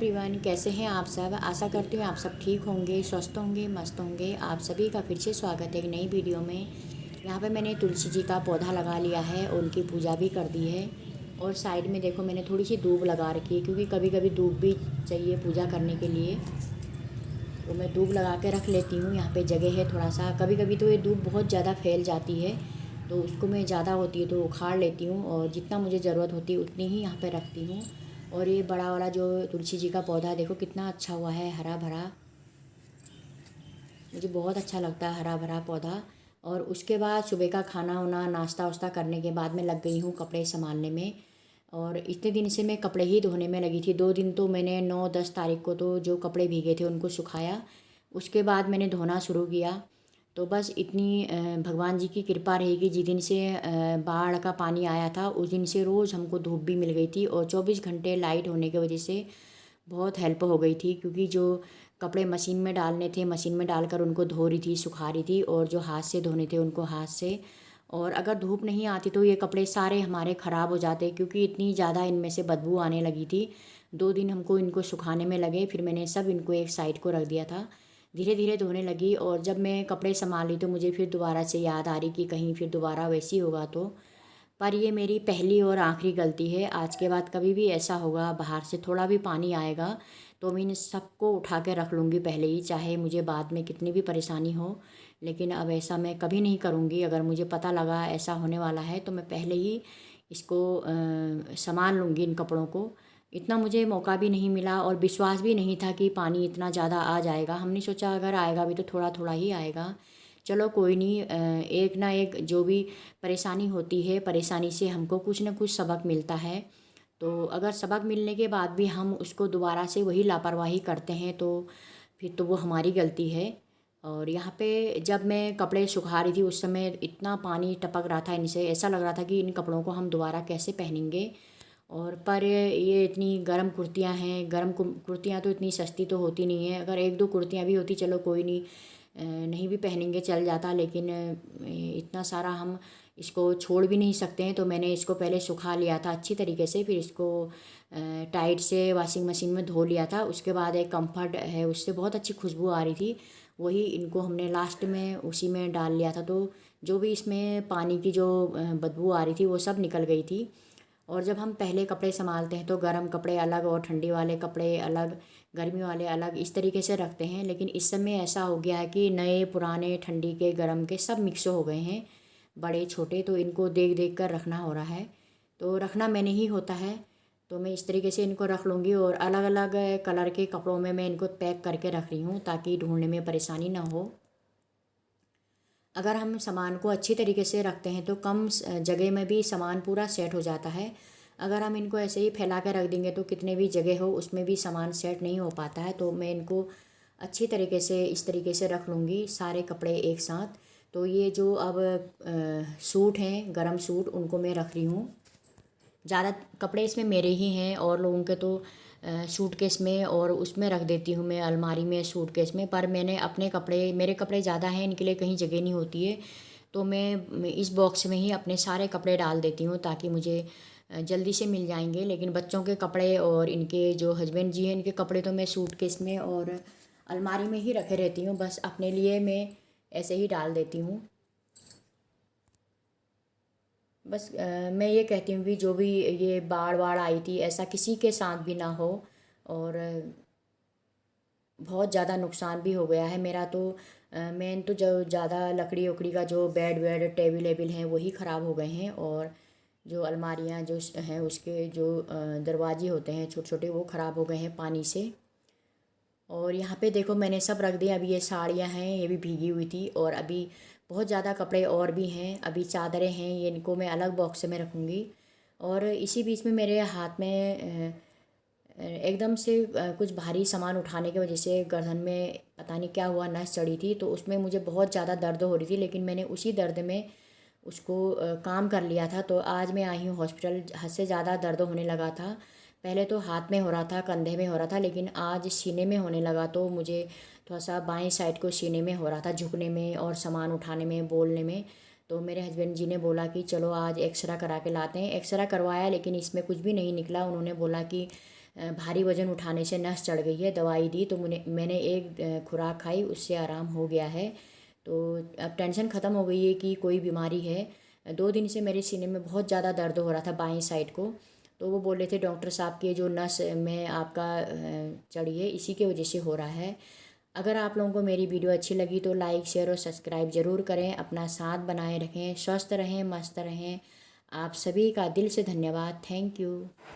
Everyone, कैसे हैं आप सब। आशा करती हूँ आप सब ठीक होंगे, स्वस्थ होंगे, मस्त होंगे। आप सभी का फिर से स्वागत है एक नई वीडियो में। यहाँ पे मैंने तुलसी जी का पौधा लगा लिया है और उनकी पूजा भी कर दी है। और साइड में देखो मैंने थोड़ी सी दूब लगा रखी है, क्योंकि कभी कभी दूब भी चाहिए पूजा करने के लिए। तो मैं दूब लगा के रख लेती हूँ। यहाँ पे जगह है थोड़ा सा। कभी कभी तो ये दूब बहुत ज़्यादा फैल जाती है, तो उसको मैं ज़्यादा होती है तो उखाड़ लेती हूँ, और जितना मुझे ज़रूरत होती है उतनी ही यहाँ पे रखती हूँ। और ये बड़ा वाला जो तुलसी जी का पौधा देखो कितना अच्छा हुआ है, हरा भरा। मुझे बहुत अच्छा लगता है हरा भरा पौधा। और उसके बाद सुबह का खाना वाना नाश्ता वास्ता करने के बाद मैं लग गई हूँ कपड़े संभालने में। और इतने दिन से मैं कपड़े ही धोने में लगी थी। 2 दिन तो मैंने 9-10 तारीख को तो जो कपड़े भीगे थे उनको सुखाया, उसके बाद मैंने धोना शुरू किया। तो बस इतनी भगवान जी की कृपा रहेगी। जिस दिन से बाढ़ का पानी आया था उस दिन से रोज़ हमको धूप भी मिल गई थी, और 24 घंटे लाइट होने की वजह से बहुत हेल्प हो गई थी। क्योंकि जो कपड़े मशीन में डालने थे मशीन में डालकर उनको धो रही थी, सुखा रही थी, और जो हाथ से धोने थे उनको हाथ से। और अगर धूप नहीं आती तो ये कपड़े सारे हमारे ख़राब हो जाते, क्योंकि इतनी ज़्यादा इनमें से बदबू आने लगी थी। 2 दिन हमको इनको सुखाने में लगे, फिर मैंने सब इनको एक साइड को रख दिया था। धीरे धीरे धोने लगी, और जब मैं कपड़े संभाली तो मुझे फिर दोबारा से याद आ रही कि कहीं फिर दोबारा वैसी होगा तो। पर ये मेरी पहली और आखिरी गलती है। आज के बाद कभी भी ऐसा होगा, बाहर से थोड़ा भी पानी आएगा तो मैं इन सबको उठा के रख लूँगी पहले ही, चाहे मुझे बाद में कितनी भी परेशानी हो। लेकिन अब ऐसा मैं कभी नहीं करूँगी। अगर मुझे पता लगा ऐसा होने वाला है तो मैं पहले ही इसको संभाल लूँगी इन कपड़ों को। इतना मुझे मौका भी नहीं मिला, और विश्वास भी नहीं था कि पानी इतना ज़्यादा आ जाएगा। हमने सोचा अगर आएगा भी तो थोड़ा थोड़ा ही आएगा, चलो कोई नहीं। एक ना एक जो भी परेशानी होती है, परेशानी से हमको कुछ ना कुछ सबक मिलता है। तो अगर सबक मिलने के बाद भी हम उसको दोबारा से वही लापरवाही करते हैं तो फिर तो वो हमारी गलती है। और यहाँ पे जब मैं कपड़े सुखा रही थी उस समय इतना पानी टपक रहा था इनसे, ऐसा लग रहा था कि इन कपड़ों को हम दोबारा कैसे पहनेंगे। और पर ये इतनी गर्म कुर्तियाँ हैं, गर्म कुर्तियाँ तो इतनी सस्ती तो होती नहीं है। अगर 1-2 कुर्तियाँ भी होती चलो कोई नहीं, नहीं भी पहनेंगे चल जाता। लेकिन इतना सारा हम इसको छोड़ भी नहीं सकते हैं। तो मैंने इसको पहले सुखा लिया था अच्छी तरीके से, फिर इसको टाइट से वॉशिंग मशीन में धो लिया था। उसके बाद एक कम्फर्ट है, उससे बहुत अच्छी खुशबू आ रही थी, वही इनको हमने लास्ट में उसी में डाल लिया था। तो जो भी इसमें पानी की जो बदबू आ रही थी वो सब निकल गई थी। और जब हम पहले कपड़े संभालते हैं तो गर्म कपड़े अलग और ठंडी वाले कपड़े अलग, गर्मी वाले अलग, इस तरीके से रखते हैं। लेकिन इस समय ऐसा हो गया है कि नए पुराने, ठंडी के, गर्म के सब मिक्स हो गए हैं, बड़े छोटे। तो इनको देख देख कर रखना हो रहा है, तो रखना मैंने ही होता है। तो मैं इस तरीके से इनको रख लूँगी, और अलग अलग कलर के कपड़ों में मैं इनको पैक करके रख रही हूँ ताकि ढूंढने में परेशानी ना हो। अगर हम सामान को अच्छी तरीके से रखते हैं तो कम जगह में भी सामान पूरा सेट हो जाता है। अगर हम इनको ऐसे ही फैला कर रख देंगे तो कितने भी जगह हो उसमें भी सामान सेट नहीं हो पाता है। तो मैं इनको अच्छी तरीके से इस तरीके से रख लूँगी सारे कपड़े एक साथ। तो ये जो अब सूट हैं, गरम सूट, उनको मैं रख रही हूँ। ज़्यादा कपड़े इसमें मेरे ही हैं, और लोगों के तो सूटकेस में और उसमें रख देती हूँ मैं, अलमारी में, सूटकेस में। पर मैंने अपने कपड़े, मेरे कपड़े ज़्यादा हैं, इनके लिए कहीं जगह नहीं होती है। तो मैं इस बॉक्स में ही अपने सारे कपड़े डाल देती हूँ ताकि मुझे जल्दी से मिल जाएंगे। लेकिन बच्चों के कपड़े और इनके जो हस्बैंड जी हैं इनके कपड़े तो मैं सूटकेस में और अलमारी में ही रखे रहती हूँ। बस अपने लिए मैं ऐसे ही डाल देती हूँ। बस मैं ये कहती हूँ कि जो भी ये बाढ़ वाड़ आई थी ऐसा किसी के साथ भी ना हो। और बहुत ज़्यादा नुकसान भी हो गया है मेरा तो। मेन तो जो ज़्यादा लकड़ी उकड़ी का जो बेड वेड टेबल वेबल हैं वही ख़राब हो गए हैं। और जो अलमारियाँ जो हैं उसके जो दरवाजे होते हैं छोटे छोटे, वो ख़राब हो गए हैं पानी से। और यहाँ पे देखो मैंने सब रख दिया। अभी ये साड़ियाँ हैं, ये भी भीगी हुई थी, और अभी बहुत ज़्यादा कपड़े और भी हैं। अभी चादरें हैं, ये इनको मैं अलग बॉक्स में रखूँगी। और इसी बीच में मेरे हाथ में एकदम से कुछ भारी सामान उठाने की वजह से गर्दन में पता नहीं क्या हुआ, नस चढ़ी थी। तो उसमें मुझे बहुत ज़्यादा दर्द हो रही थी, लेकिन मैंने उसी दर्द में उसको काम कर लिया था। तो आज मैं आई हूँ हॉस्पिटल। हद से ज़्यादा दर्द होने लगा था। पहले तो हाथ में हो रहा था, कंधे में हो रहा था, लेकिन आज सीने में होने लगा। तो मुझे थोड़ा सा बाएं साइड को सीने में हो रहा था, झुकने में और सामान उठाने में, बोलने में। तो मेरे हस्बैंड जी ने बोला कि चलो आज एक्सरा करा के लाते हैं। एक्सरा करवाया लेकिन इसमें कुछ भी नहीं निकला। उन्होंने बोला कि भारी वज़न उठाने से नस चढ़ गई है। दवाई दी तो मैंने एक खुराक खाई, उससे आराम हो गया है। तो अब टेंशन ख़त्म हो गई है कि कोई बीमारी है। 2 दिन से मेरे सीने में बहुत ज़्यादा दर्द हो रहा था बाईं साइड को। तो वो बोल रहे थे डॉक्टर साहब कि जो नस में आपका चढ़ी है इसी की वजह से हो रहा है। अगर आप लोगों को मेरी वीडियो अच्छी लगी तो लाइक शेयर और सब्सक्राइब ज़रूर करें। अपना साथ बनाए रखें, स्वस्थ रहें, मस्त रहें। आप सभी का दिल से धन्यवाद। Thank you.